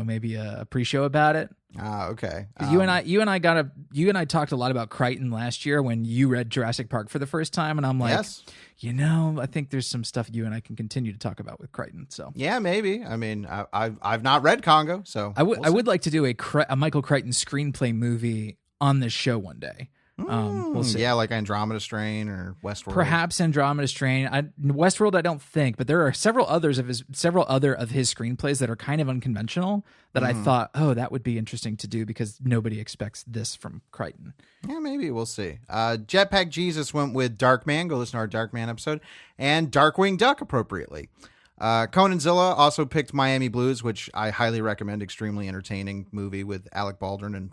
maybe a pre-show about it. Okay. You and I talked a lot about Crichton last year when you read Jurassic Park for the first time, and I'm like, yes. You know, I think there's some stuff you and I can continue to talk about with Crichton. So yeah, maybe. I mean, I've not read Congo, so I would like to do a Michael Crichton screenplay movie on this show one day. We'll see. Yeah, like Andromeda Strain or Westworld. Perhaps Andromeda Strain. Westworld, I don't think, but there are several other of his screenplays that are kind of unconventional that I thought, that would be interesting to do because nobody expects this from Crichton. Yeah, maybe we'll see. Jetpack Jesus went with Darkman. Go listen to our Darkman episode, and Darkwing Duck appropriately. Conanzilla also picked Miami Blues, which I highly recommend. Extremely entertaining movie with Alec Baldwin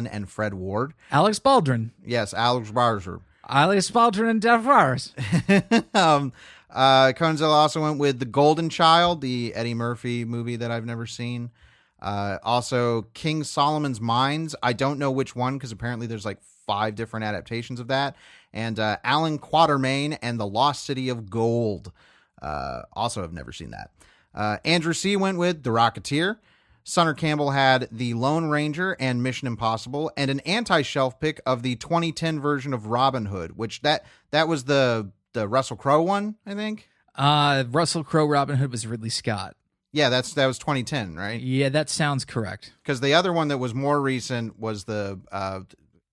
and Fred Ward. Alex Baldwin. Yes, Alex Baldwin. Alex Baldwin and Jeff Fars. Conanzilla also went with The Golden Child, the Eddie Murphy movie that I've never seen. Also, King Solomon's Mines. I don't know which one because apparently there's like 5 different adaptations of that. And Alan Quatermain and The Lost City of Gold. Also have never seen that. Andrew C. went with The Rocketeer. Sunner Campbell had The Lone Ranger and Mission Impossible, and an anti-shelf pick of the 2010 version of Robin Hood, which that was the Russell Crowe one, I think. Russell Crowe Robin Hood was Ridley Scott. Yeah, that was 2010, right? Yeah, that sounds correct. Because the other one that was more recent was the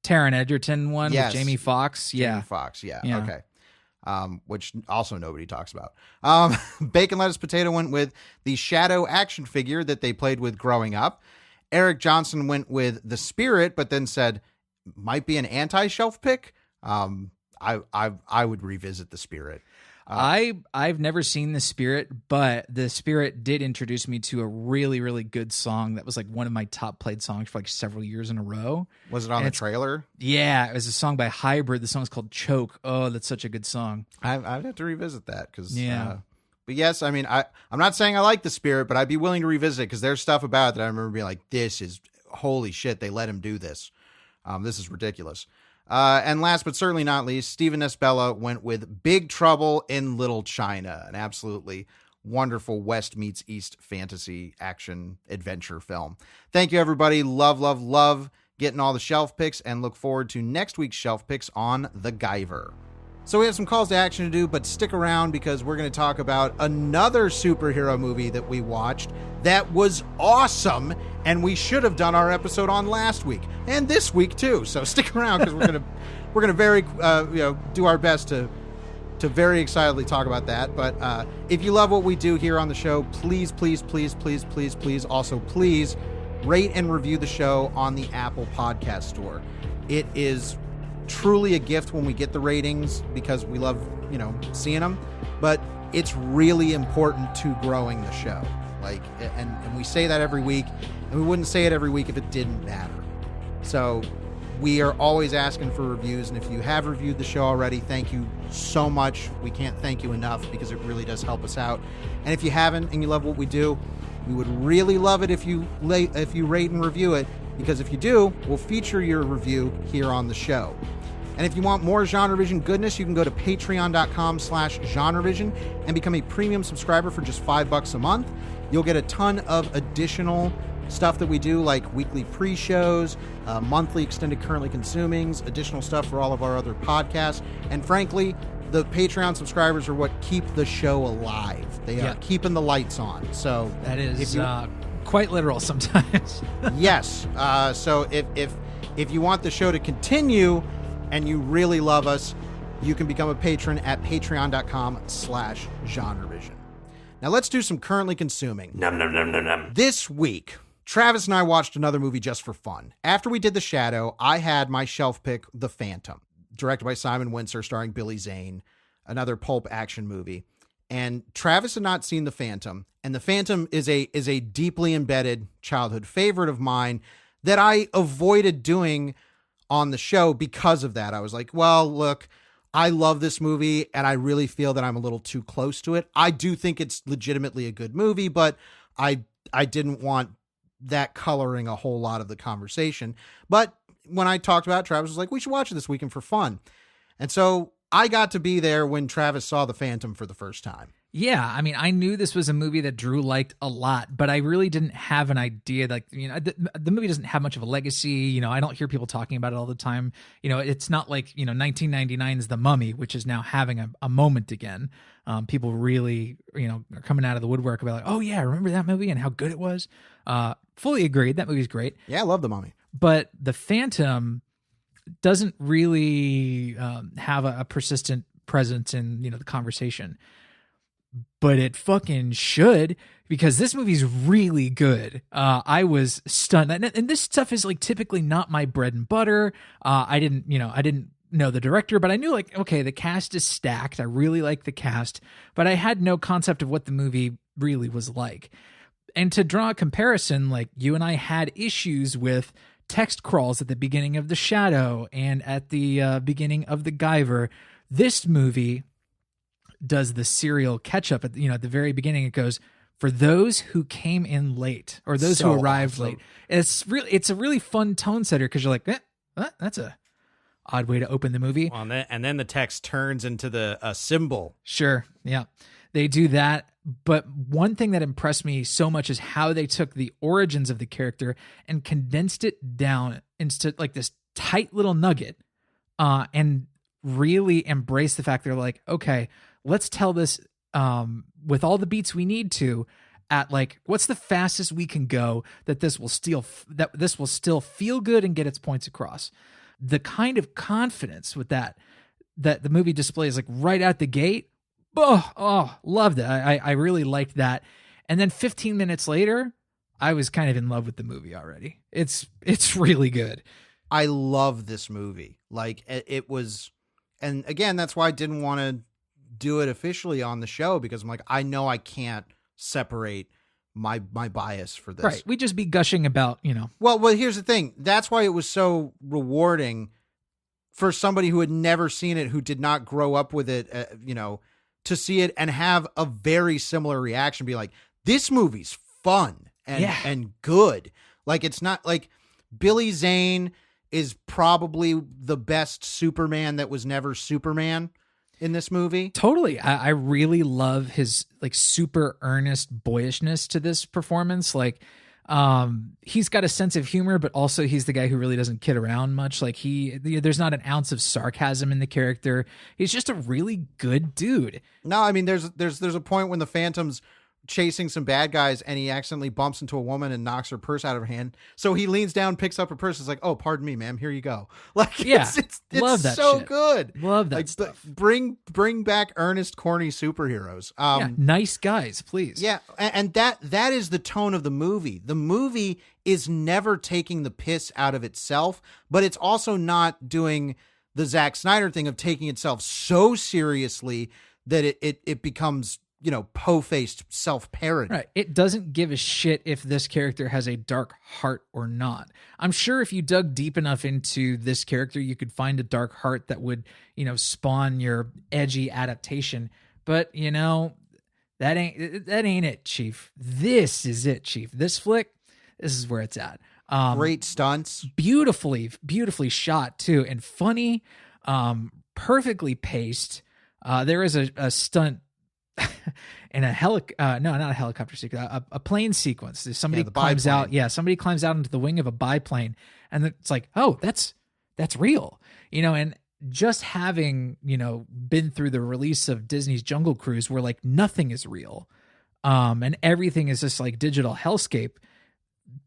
Taron Egerton one with Jamie Foxx. Yeah. Jamie Foxx, yeah. Okay. Which also nobody talks about. Bacon Lettuce Potato went with the Shadow action figure that they played with growing up. Eric Johnson went with The Spirit, but then said might be an anti-shelf pick. I would revisit The Spirit. I've never seen The Spirit, but The Spirit did introduce me to a really, really good song that was like one of my top played songs for like several years in a row. Was it on the trailer? Yeah, it was a song by Hybrid. The song's called Choke. Oh, that's such a good song. I'd have to revisit that because but yes, I mean I'm not saying I like The Spirit, but I'd be willing to revisit it because there's stuff about it that I remember being like, this is holy shit, they let him do this. This is ridiculous. And last but certainly not least, Stephen Esbella went with Big Trouble in Little China, an absolutely wonderful West meets East fantasy action adventure film. Thank you, everybody. Love getting all the shelf picks, and look forward to next week's shelf picks on The Guyver. So we have some calls to action to do, but stick around because we're going to talk about another superhero movie that we watched that was awesome, and we should have done our episode on last week and this week too. So stick around because we're gonna very do our best to very excitedly talk about that. But if you love what we do here on the show, please also please rate and review the show on the Apple Podcast Store. It is truly a gift when we get the ratings because we love seeing them, but it's really important to growing the show. Like, and we say that every week, and we wouldn't say it every week if it didn't matter. So we are always asking for reviews, and if you have reviewed the show already, thank you so much. We can't thank you enough because it really does help us out. And if you haven't and you love what we do, we would really love it if you rate and review it because if you do, we'll feature your review here on the show. And if you want more GenreVision goodness, you can go to patreon.com/GenreVision and become a premium subscriber for just $5 a month. You'll get a ton of additional stuff that we do, like weekly pre-shows, monthly extended currently consumings, additional stuff for all of our other podcasts. And frankly, the Patreon subscribers are what keep the show alive. They are keeping the lights on. So that is quite literal sometimes. Yes. So if you want the show to continue and you really love us, you can become a patron at patreon.com/GenreVision. Now let's do some currently consuming. Nom, nom, nom, nom, nom. This week, Travis and I watched another movie just for fun. After we did The Shadow, I had my shelf pick The Phantom, directed by Simon Windsor, starring Billy Zane, another pulp action movie. And Travis had not seen The Phantom, and The Phantom is a deeply embedded childhood favorite of mine that I avoided doing on the show because of that. I was like, well, look, I love this movie and I really feel that I'm a little too close to it. I do think it's legitimately a good movie, but I didn't want that coloring a whole lot of the conversation. But when I talked about it, Travis was like, we should watch it this weekend for fun. And so I got to be there when Travis saw The Phantom for the first time. Yeah, I mean, I knew this was a movie that Drew liked a lot, but I really didn't have an idea. Like, the movie doesn't have much of a legacy. I don't hear people talking about it all the time. It's not like, 1999's The Mummy, which is now having a moment again. People really, are coming out of the woodwork about like, oh yeah, remember that movie and how good it was? Fully agreed. That movie's great. Yeah, I love The Mummy. But The Phantom doesn't really have a persistent presence in, the conversation. But it fucking should, because this movie's really good. I was stunned. And this stuff is like typically not my bread and butter. I didn't know the director, but I knew like, okay, the cast is stacked. I really like the cast, but I had no concept of what the movie really was like. And to draw a comparison, like you and I had issues with text crawls at the beginning of The Shadow and at the beginning of the Guyver. This movie does the serial catch up at the very beginning. It goes, for those who came in late or those who arrived late. It's a really fun tone setter, because you're like, that's a odd way to open the movie. Well, and then the text turns into a symbol. Sure. Yeah, they do that. But one thing that impressed me so much is how they took the origins of the character and condensed it down into like this tight little nugget, and really embrace the fact they're like, okay, let's tell this with all the beats we need to, at like, what's the fastest we can go that this will still feel good and get its points across. The kind of confidence with that the movie displays, like right out the gate. Oh, loved it. I really liked that. And then 15 minutes later, I was kind of in love with the movie already. It's really good. I love this movie. Like it was, and again, that's why I didn't want to do it officially on the show, because I'm like, I know I can't separate my bias for this. Right. We just be gushing about, Well, here's the thing. That's why it was so rewarding for somebody who had never seen it, who did not grow up with it, to see it and have a very similar reaction. Be like, this movie's fun and good. Like, it's not like Billy Zane is probably the best Superman that was never Superman in this movie. Totally. I really love his like super earnest boyishness to this performance. Like, he's got a sense of humor, but also he's the guy who really doesn't kid around much. Like there's not an ounce of sarcasm in the character. He's just a really good dude. No, I mean, there's a point when the Phantom's chasing some bad guys and he accidentally bumps into a woman and knocks her purse out of her hand. So he leans down, picks up her purse. It's like, oh, pardon me, ma'am. Here you go. Like, yeah, it's love that so shit. good. Love that like, stuff. Bring back earnest, corny superheroes. Nice guys, please. Yeah. And that is the tone of the movie. The movie is never taking the piss out of itself, but it's also not doing the Zack Snyder thing of taking itself so seriously that it becomes, po-faced self-parody. Right. It doesn't give a shit if this character has a dark heart or not. I'm sure if you dug deep enough into this character, you could find a dark heart that would, spawn your edgy adaptation. But, that ain't it, Chief. This is it, Chief. This flick, this is where it's at. Great stunts. Beautifully shot too, and funny, perfectly paced. There is a stunt in a no, not a helicopter sequence, a plane sequence. Somebody climbs out. Yeah, somebody climbs out into the wing of a biplane, and it's like, oh, that's real, and just having, been through the release of Disney's Jungle Cruise, where like nothing is real, and everything is just like digital hellscape.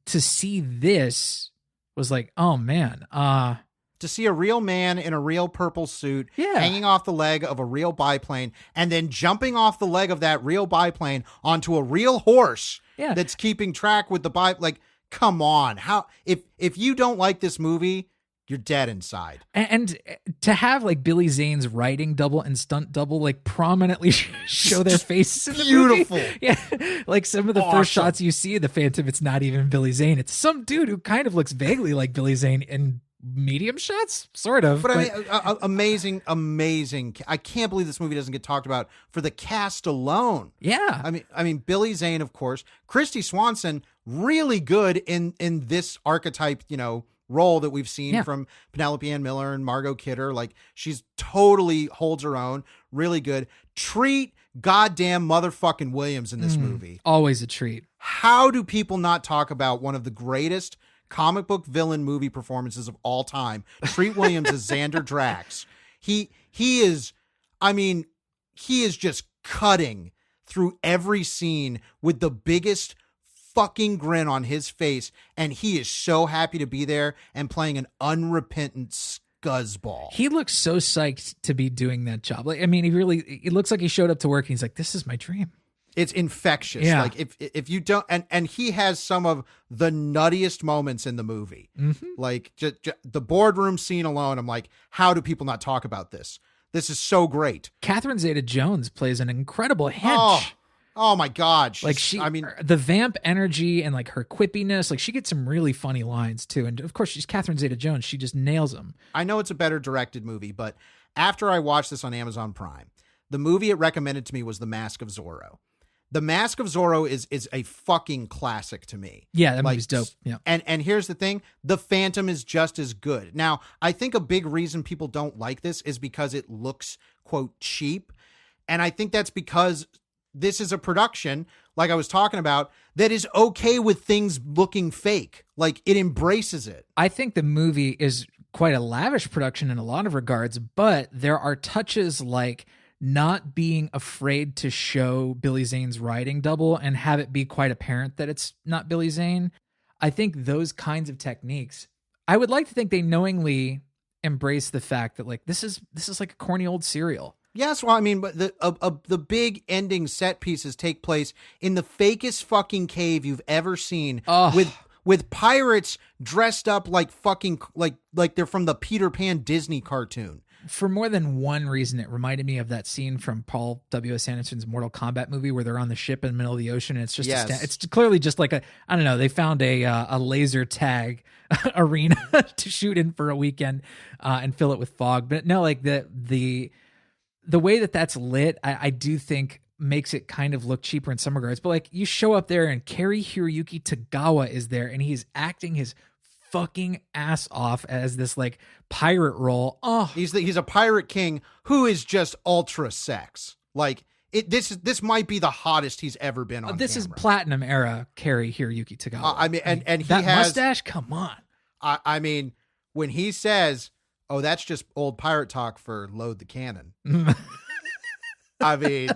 To see this was like, oh man, to see a real man in a real purple suit yeah, hanging off the leg of a real biplane and then jumping off the leg of that real biplane onto a real horse yeah, that's keeping track with the like, come on. How, if you don't like this movie, you're dead inside. And to have like Billy Zane's writing double and stunt double like prominently show their faces in the beautiful movie. Yeah, like some of the first shots you see of the Phantom, it's not even Billy Zane. It's some dude who kind of looks vaguely like Billy Zane in medium shots, sort of. But I mean, amazing. I can't believe this movie doesn't get talked about for the cast alone. Yeah. I mean, Billy Zane, of course. Christy Swanson, really good in this archetype, role that we've seen from Penelope Ann Miller and Margot Kidder. Like, she's totally holds her own, really good. Treat goddamn motherfucking Williams in this movie. Always a treat. How do people not talk about one of the greatest comic book villain movie performances of all time? Treat Williams as Xander Drax. He is just cutting through every scene with the biggest fucking grin on his face, and he is so happy to be there and playing an unrepentant scuzzball. He looks so psyched to be doing that job. Like, I mean, it looks like he showed up to work and he's like, this is my dream. It's infectious. Yeah. Like, if you don't, and he has some of the nuttiest moments in the movie. Mm-hmm. Like, just the boardroom scene alone, I'm like, how do people not talk about this? This is so great. Catherine Zeta-Jones plays an incredible hench. Oh my God. Like the vamp energy and like her quippiness, like she gets some really funny lines too. And of course she's Catherine Zeta-Jones. She just nails them. I know it's a better directed movie, but after I watched this on Amazon Prime, the movie it recommended to me was The Mask of Zorro. The Mask of Zorro is a fucking classic to me. Yeah, that movie's dope. Yeah. And here's the thing, The Phantom is just as good. Now, I think a big reason people don't like this is because it looks, quote, cheap. And I think that's because this is a production, like I was talking about, that is okay with things looking fake. Like, it embraces it. I think the movie is quite a lavish production in a lot of regards, but there are touches like not being afraid to show Billy Zane's writing double and have it be quite apparent that it's not Billy Zane. I think those kinds of techniques, I would like to think they knowingly embrace the fact that like this is like a corny old serial. Yes, well, I mean, but the big ending set pieces take place in the fakest fucking cave you've ever seen, with pirates dressed up like fucking like they're from the Peter Pan Disney cartoon. For more than one reason, it reminded me of that scene from Paul W.S. Anderson's Mortal Kombat movie where they're on the ship in the middle of the ocean. And it's just it's clearly just like I don't know. They found a laser tag arena to shoot in for a weekend and fill it with fog. But no, like the way that that's lit, I do think makes it kind of look cheaper in some regards. But like you show up there and Cary Hiroyuki Tagawa is there and he's acting his fucking ass off as this like pirate role. Oh, he's a pirate king who is just ultra sex. Like this might be the hottest he's ever been on. This camera. is platinum era Cary Hiroyuki Tagawa. I mean, and he that has mustache. Come on. I mean, when he says, "Oh, that's just old pirate talk for load the cannon." I mean,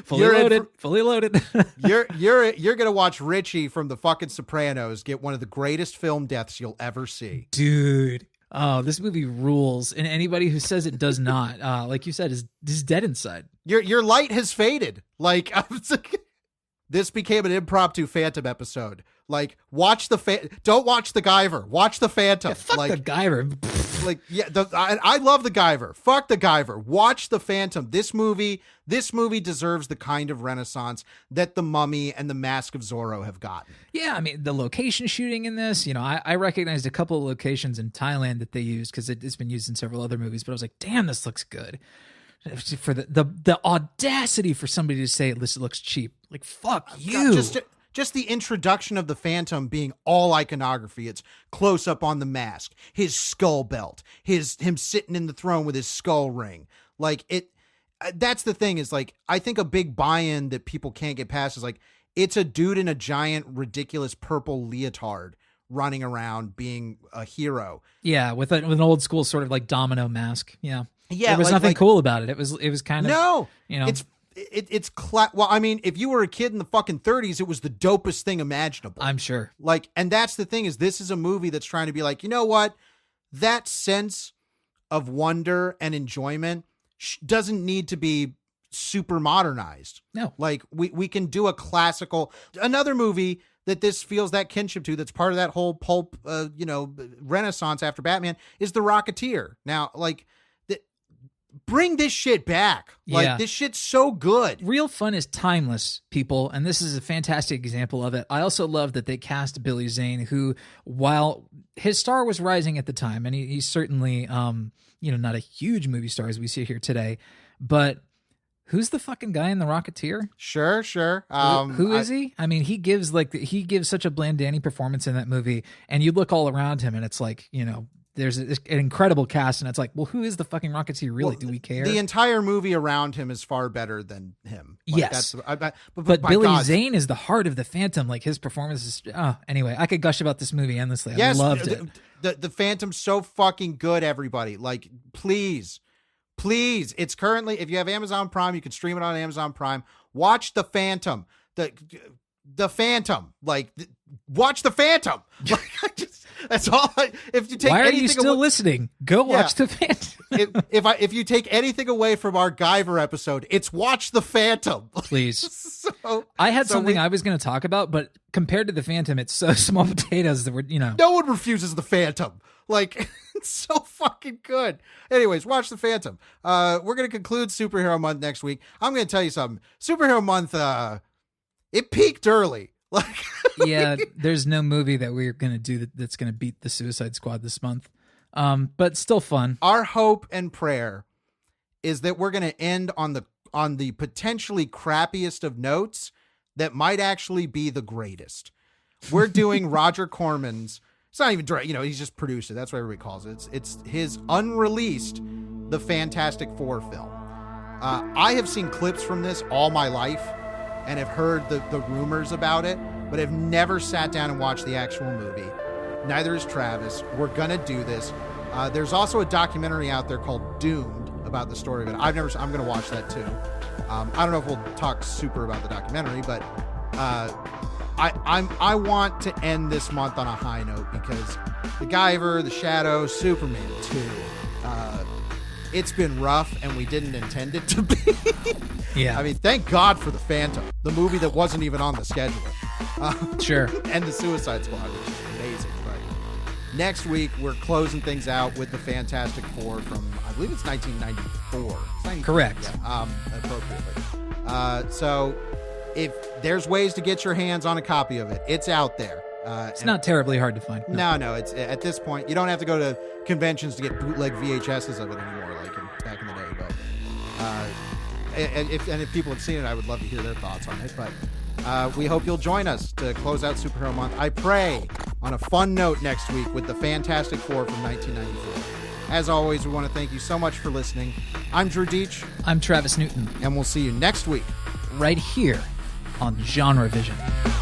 fully loaded. You're gonna watch Richie from the fucking Sopranos get one of the greatest film deaths you'll ever see, dude. Oh, this movie rules, and anybody who says it does not, like you said, is dead inside. Your light has faded. Like this became an impromptu Phantom episode. Like, don't watch the Guyver. Watch the Phantom. Yeah, fuck like, the Guyver. Like, yeah, I love the Guyver. Fuck the Guyver. Watch the Phantom. This movie deserves the kind of renaissance that The Mummy and The Mask of Zorro have gotten. Yeah, I mean, the location shooting in this, I recognized a couple of locations in Thailand that they used because it's been used in several other movies, but I was like, damn, this looks good. For the audacity for somebody to say this looks cheap. Like, fuck you. just the introduction of the Phantom being all iconography. It's close up on the mask, his skull belt, him sitting in the throne with his skull ring. Like that's the thing is like, I think a big buy-in that people can't get past is like, it's a dude in a giant, ridiculous purple leotard running around being a hero. Yeah, with an old school sort of like domino mask. Yeah. Yeah. There was nothing cool about it. It was kind of, no, you know, well, I mean, if you were a kid in the fucking 30s, it was the dopest thing imaginable. I'm sure. Like, and that's the thing is this is a movie that's trying to be like, you know what? That sense of wonder and enjoyment doesn't need to be super modernized. No. Like we can do another movie that this feels that kinship to, that's part of that whole pulp, renaissance after Batman, is The Rocketeer. Now, like, bring this shit back. Like, this shit's so good. Real fun is timeless, people, and this is a fantastic example of it. I also love that they cast Billy Zane, who, while his star was rising at the time, and he's certainly, not a huge movie star as we see here today, but who's the fucking guy in The Rocketeer? Sure. Who is he? I mean, he gives such a bland Danny performance in that movie, and you look all around him, and it's like, there's an incredible cast, and it's like, well, who is the fucking Rocketeer really? Do we care? The entire movie around him is far better than him. Like, yes. But Billy Zane is the heart of the Phantom. Like, his performance is... anyway, I could gush about this movie endlessly. Yes, I loved it. The Phantom's so fucking good, everybody. Like, please. It's currently... If you have Amazon Prime, you can stream it on Amazon Prime. Watch The Phantom. The Phantom. Like, watch The Phantom. Like, that's all. If you take Why are anything you still listening? Go watch The Phantom. if you take anything away from our Guyver episode, it's watch The Phantom. Please. I had something I was going to talk about, but compared to The Phantom, it's so small potatoes that we're, No one refuses The Phantom. Like, it's so fucking good. Anyways, watch The Phantom. We're going to conclude Superhero Month next week. I'm going to tell you something. Superhero Month, it peaked early. Like, yeah, there's no movie that we're going to do that's going to beat the Suicide Squad this month. But still fun. Our hope and prayer is that we're going to end on the potentially crappiest of notes that might actually be the greatest. We're doing Roger Corman's, it's not even direct, he's just produced it. That's what everybody calls it. It's his unreleased The Fantastic Four film. I have seen clips from this all my life and have heard the rumors about it, but have never sat down and watched the actual movie. Neither is Travis. We're going to do this. There's also a documentary out there called Doomed about the story of it. I'm going to watch that too. I don't know if we'll talk super about the documentary, but I want to end this month on a high note because the Guyver, the Shadow, Superman 2, it's been rough and we didn't intend it to be. Yeah. I mean, thank God for The Phantom, the movie that wasn't even on the schedule. Sure. And the Suicide Squad, which is amazing. But next week, we're closing things out with the Fantastic Four from, I believe it's 1994. It's 94, correct. Yeah, appropriately. So if there's ways to get your hands on a copy of it, it's out there. It's not terribly hard to find. No. It's at this point, you don't have to go to conventions to get bootleg VHSs of it anymore, like back in the day. But and if people have seen it, I would love to hear their thoughts on it. But we hope you'll join us to close out Superhero Month. I pray on a fun note next week with the Fantastic Four from 1994. As always, we want to thank you so much for listening. I'm Drew Deitch. I'm Travis Newton. And we'll see you next week. Right here on GenreVision.